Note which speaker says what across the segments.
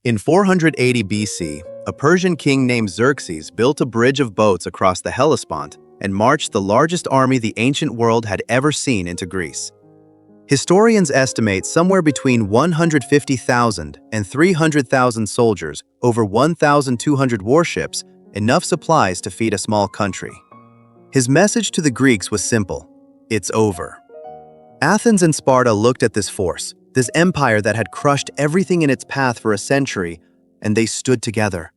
Speaker 1: In 480 BC, a Persian king named Xerxes built a bridge of boats across the Hellespont and marched the largest army the ancient world had ever seen into Greece. Historians estimate somewhere between 150,000 and 300,000 soldiers, over 1,200 warships, enough supplies to feed a small country. His message to the Greeks was simple: it's over. Athens and Sparta looked at this force, this empire that had crushed everything in its path for a century, and they stood together.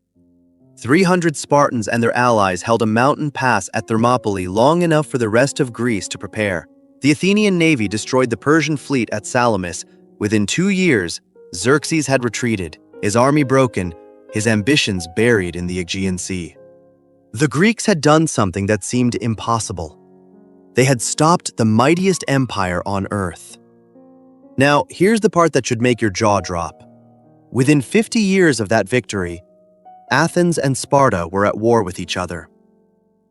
Speaker 1: 300 Spartans and their allies held a mountain pass at Thermopylae long enough for the rest of Greece to prepare. The Athenian navy destroyed the Persian fleet at Salamis. Within 2 years, Xerxes had retreated, his army broken, his ambitions buried in the Aegean Sea. The Greeks had done something that seemed impossible. They had stopped the mightiest empire on earth. Now, here's the part that should make your jaw drop. Within 50 years of that victory, Athens and Sparta were at war with each other.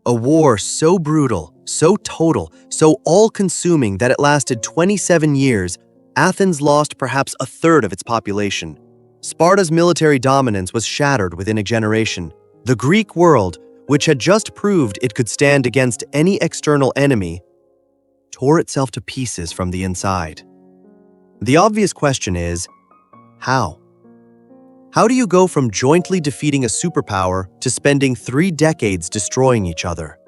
Speaker 1: A war so brutal, so total, so all-consuming that it lasted 27 years. Athens lost perhaps a third of its population. Sparta's military dominance was shattered within a generation. The Greek world, which had just proved it could stand against any external enemy, tore itself to pieces from the inside. The obvious question is, how? How do you go from jointly defeating a superpower to spending 3 decades destroying each other?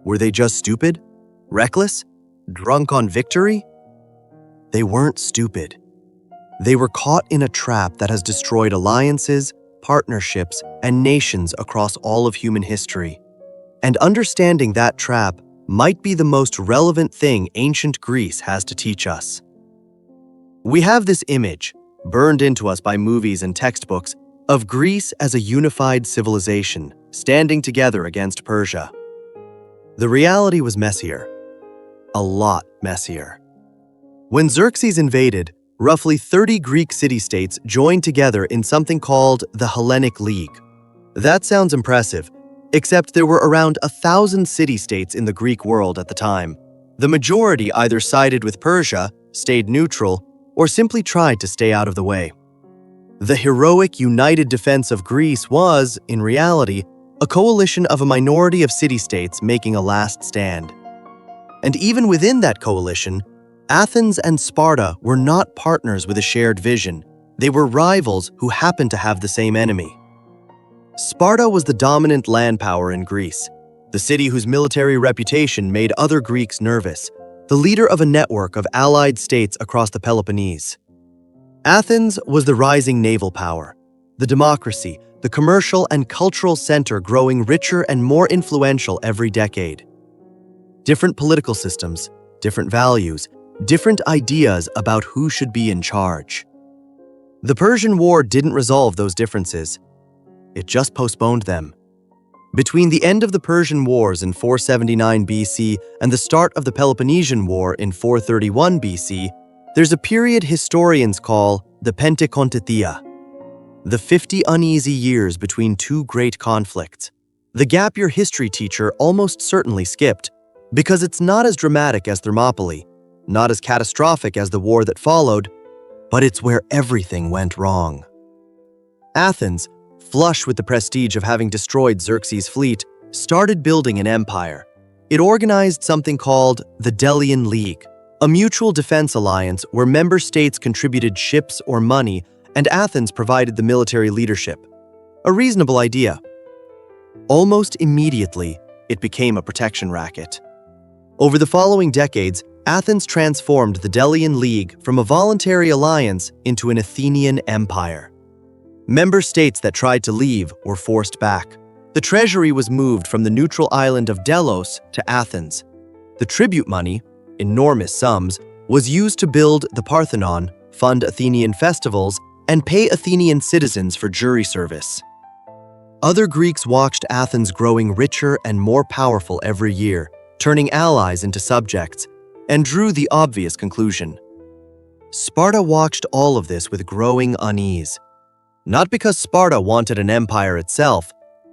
Speaker 1: Were they just stupid? Reckless? Drunk on victory? They weren't stupid. They were caught in a trap that has destroyed alliances, partnerships, and nations across all of human history. And understanding that trap might be the most relevant thing ancient Greece has to teach us. We have this image, burned into us by movies and textbooks, of Greece as a unified civilization, standing together against Persia. The reality was messier. A lot messier. When Xerxes invaded, roughly 30 Greek city-states joined together in something called the Hellenic League. That sounds impressive, except there were around 1,000 city-states in the Greek world at the time. The majority either sided with Persia, stayed neutral, or simply tried to stay out of the way. The heroic united defense of Greece was, in reality, a coalition of a minority of city-states making a last stand. And even within that coalition, Athens and Sparta were not partners with a shared vision. They were rivals who happened to have the same enemy. Sparta was the dominant land power in Greece, the city whose military reputation made other Greeks nervous, the leader of a network of allied states across the Peloponnese. Athens was the rising naval power, the democracy, the commercial and cultural center growing richer and more influential every decade. Different political systems, different values, different ideas about who should be in charge. The Persian War didn't resolve those differences. It just postponed them. Between the end of the Persian Wars in 479 BC and the start of the Peloponnesian War in 431 BC, there's a period historians call the Pentakontitheia, the 50 uneasy years between 2 great conflicts. The gap your history teacher almost certainly skipped, because it's not as dramatic as Thermopylae, not as catastrophic as the war that followed, but it's where everything went wrong. Athens, flush with the prestige of having destroyed Xerxes' fleet, started building an empire. It organized something called the Delian League, a mutual defense alliance where member states contributed ships or money and Athens provided the military leadership. A reasonable idea. Almost immediately, it became a protection racket. Over the following decades, Athens transformed the Delian League from a voluntary alliance into an Athenian empire. Member states that tried to leave were forced back. The treasury was moved from the neutral island of Delos to Athens. The tribute money, enormous sums, was used to build the Parthenon, fund Athenian festivals, and pay Athenian citizens for jury service. Other Greeks watched Athens growing richer and more powerful every year, turning allies into subjects, and drew the obvious conclusion. Sparta watched all of this with growing unease. Not because Sparta wanted an empire itself.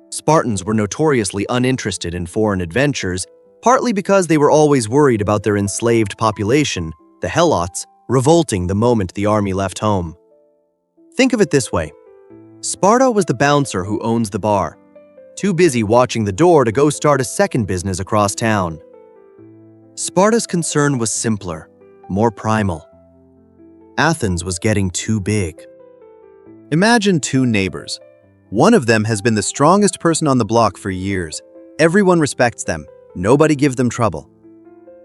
Speaker 1: Spartans were notoriously uninterested in foreign adventures, partly because they were always worried about their enslaved population, the Helots, revolting the moment the army left home. Think of it this way.
Speaker 2: Sparta was the bouncer who owns the bar, too busy watching the door to go start a second business across town. Sparta's concern was simpler, more primal. Athens was getting too big.
Speaker 1: Imagine two neighbors. One of them has been the strongest person on the block for years. Everyone respects them. Nobody gives them trouble.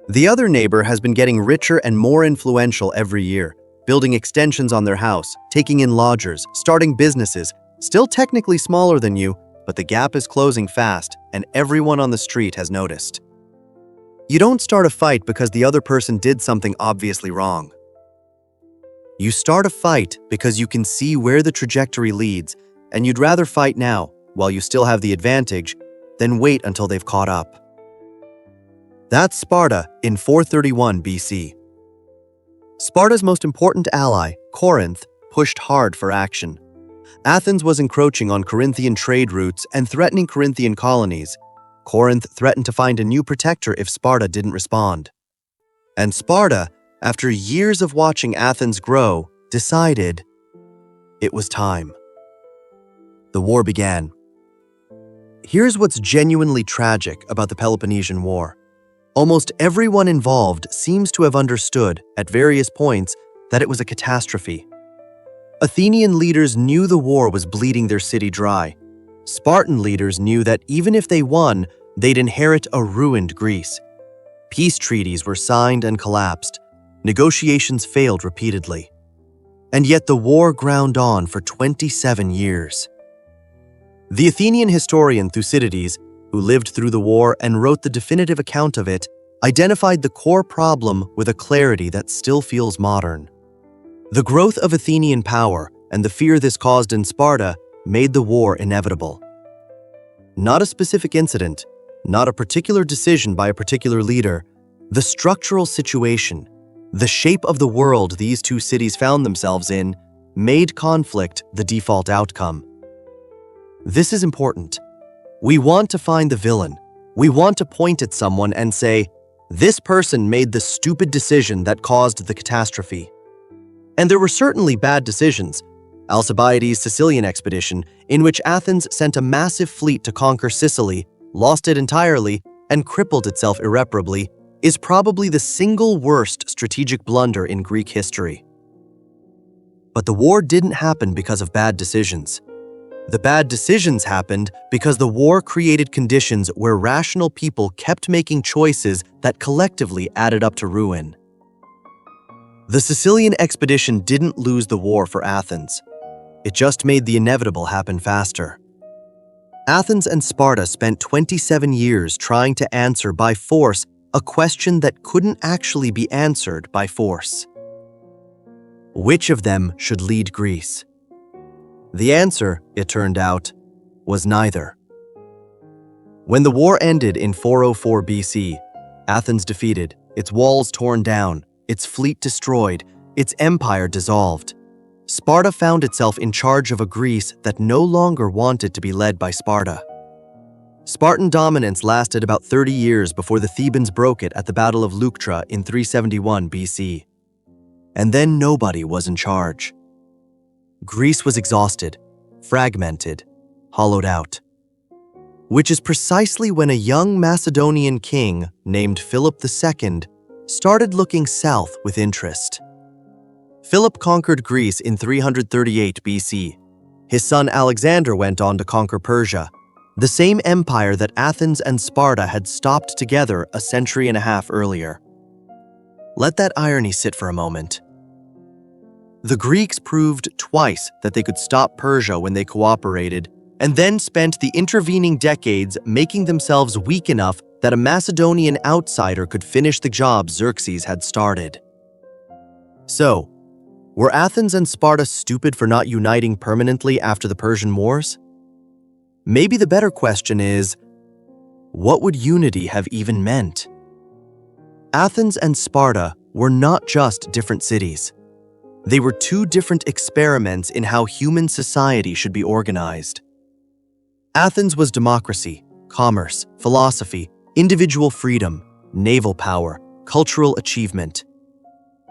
Speaker 1: The other neighbor has been getting richer and more influential every year, building extensions on their house, taking in lodgers, starting businesses, still technically smaller than you, but the gap is closing fast and everyone on the street has noticed. You don't start a fight because the other person did something obviously wrong. You start a fight because you can see where the trajectory leads, and you'd rather fight now, while you still have the advantage, than wait until they've caught up. That's Sparta in 431 BC. Sparta's most important ally, Corinth, pushed hard for action. Athens was encroaching on Corinthian trade routes and threatening Corinthian colonies. Corinth threatened to find a new protector if Sparta didn't respond. And Sparta, after years of watching Athens grow, decided it was time. The war began. Here's what's genuinely tragic about the Peloponnesian War. Almost everyone involved seems to have understood, at various points, that it was a catastrophe. Athenian leaders knew the war was bleeding their city dry. Spartan leaders knew that even if they won, they'd inherit a ruined Greece. Peace treaties were signed and collapsed. Negotiations failed repeatedly. And yet the war ground on for 27 years. The Athenian historian Thucydides, who lived through the war and wrote the definitive account of it, identified the core problem with a clarity that still feels modern. The growth of Athenian power and the fear this caused in Sparta made the war inevitable. Not a specific incident, not a particular decision by a particular leader, the structural situation, the shape of the world these two cities found themselves in, made conflict the default outcome. This is important. We want to find the villain. We want to point at someone and say, this person made the stupid decision that caused the catastrophe. And there were certainly bad decisions. Alcibiades' Sicilian Expedition, in which Athens sent a massive fleet to conquer Sicily, lost it entirely, and crippled itself irreparably, is probably the single worst strategic blunder in Greek history. But the war didn't happen because of bad decisions. The bad decisions happened because the war created conditions where rational people kept making choices that collectively added up to ruin. The Sicilian Expedition didn't lose the war for Athens. It just made the inevitable happen faster. Athens and Sparta spent 27 years trying to answer by force a question that couldn't actually be answered by force. Which of them should lead Greece? The answer, it turned out, was neither. When the war ended in 404 BC, Athens defeated, its walls torn down, its fleet destroyed, its empire dissolved. Sparta found itself in charge of a Greece that no longer wanted to be led by Sparta. Spartan dominance lasted about 30 years before the Thebans broke it at the Battle of Leuctra in 371 BC. And then nobody was in charge. Greece was exhausted, fragmented, hollowed out. Which is precisely when a young Macedonian king named Philip II started looking south with interest. Philip conquered Greece in 338 BC. His son Alexander went on to conquer Persia, the same empire that Athens and Sparta had stopped together a century and a half earlier. Let that irony sit for a moment. The Greeks proved twice that they could stop Persia when they cooperated, and then spent the intervening decades making themselves weak enough that a Macedonian outsider could finish the job Xerxes had started. So, were Athens and Sparta stupid for not uniting permanently after the Persian Wars? Maybe the better question is, what would unity have even meant? Athens and Sparta were not just different cities. They were two different experiments in how human society should be organized. Athens was democracy, commerce, philosophy, individual freedom, naval power, cultural achievement.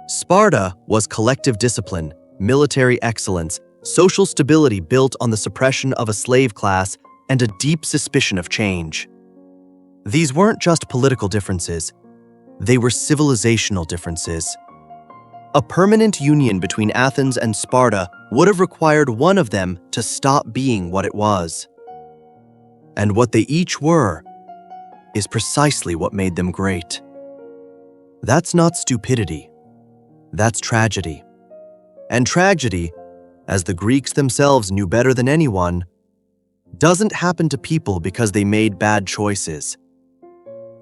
Speaker 1: Sparta was collective discipline, military excellence,
Speaker 2: social stability built on the suppression of a slave class and a deep suspicion of change. These weren't just political differences, they were civilizational differences. A permanent union between Athens and Sparta would have required one of them to stop being what it was. And what they each were is precisely what made them great. That's not stupidity, that's tragedy. And tragedy, as the Greeks themselves knew better than anyone, doesn't happen to people because they made bad choices.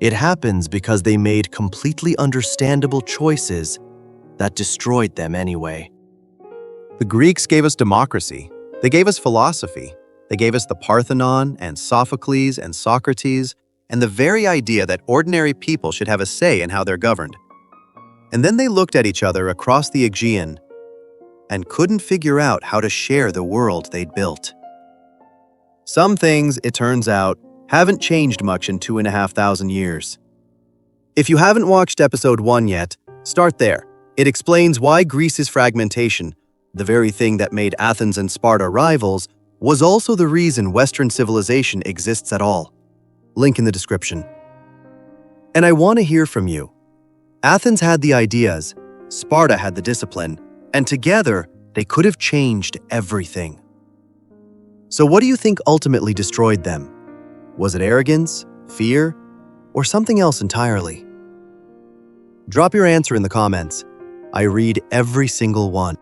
Speaker 2: It happens because they made completely understandable choices that destroyed them anyway.
Speaker 1: The Greeks gave us democracy. They gave us philosophy. They gave us the Parthenon and Sophocles and Socrates and the very idea that ordinary people should have a say in how they're governed. And then they looked at each other across the Aegean and couldn't figure out how to share the world they'd built. Some things, it turns out, haven't changed much in 2,500 years. If you haven't watched episode 1 yet, start there. It explains why Greece's fragmentation, the very thing that made Athens and Sparta rivals, was also the reason Western civilization exists at all. Link in the description. And I want to hear from you. Athens had the ideas, Sparta had the discipline, and together they could have changed everything. So what do you think ultimately destroyed them? Was it arrogance, fear, or something else entirely? Drop your answer in the comments. I read every single one.